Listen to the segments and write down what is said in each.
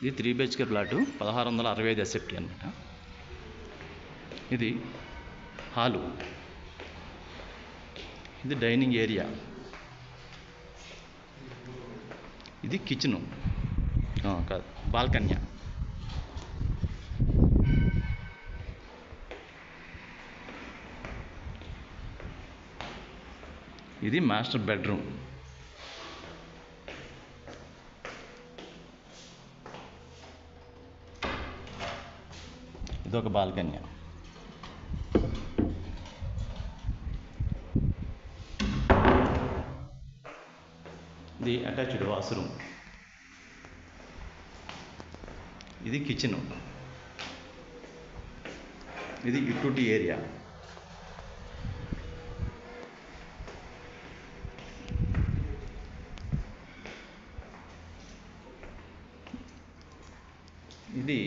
ఇది 3 BHK plot 1665 SFT అనమాట. ఇది హాలు, ఇది డైనింగ్ ఏరియా, ఇది కిచెను కాదు బాల్కన్యా. ఇది మాస్టర్ బెడ్రూమ్. ఇదొక బాల్కన్యా. ఇది అటాచ్డ్ వాష్రూమ్. ఇది కిచెను, ఇది యూటిలిటీ ఏరియా. ఇది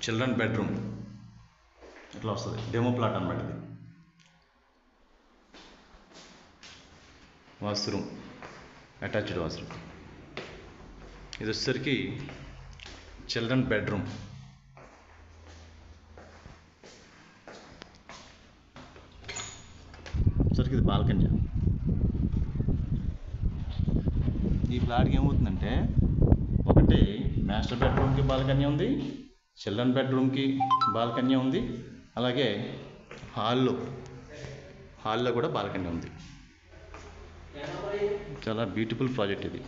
చిల్డ్రన్ బెడ్రూమ్. ఇట్లా వస్తుంది, డెమో ప్లాట్ అన్నమాట. ఇది వాష్రూమ్, అటాచ్డ్ వాష్రూమ్. ఇది వచ్చేసరికి చిల్డ్రన్ బెడ్రూమ్. వచ్చేసరికి ఇది బాల్కనీ. ఈ ప్లాట్కి ఏమవుతుందంటే, ఒకటి మాస్టర్ బెడ్రూమ్కి బాల్కనీ ఉంది, చిల్డ్రన్ బెడ్రూమ్కి బాల్కనీ ఉంది, అలాగే హాల్లో కూడా బాల్కనీ ఉంది. చాలా బ్యూటిఫుల్ ప్రాజెక్ట్ ఇది.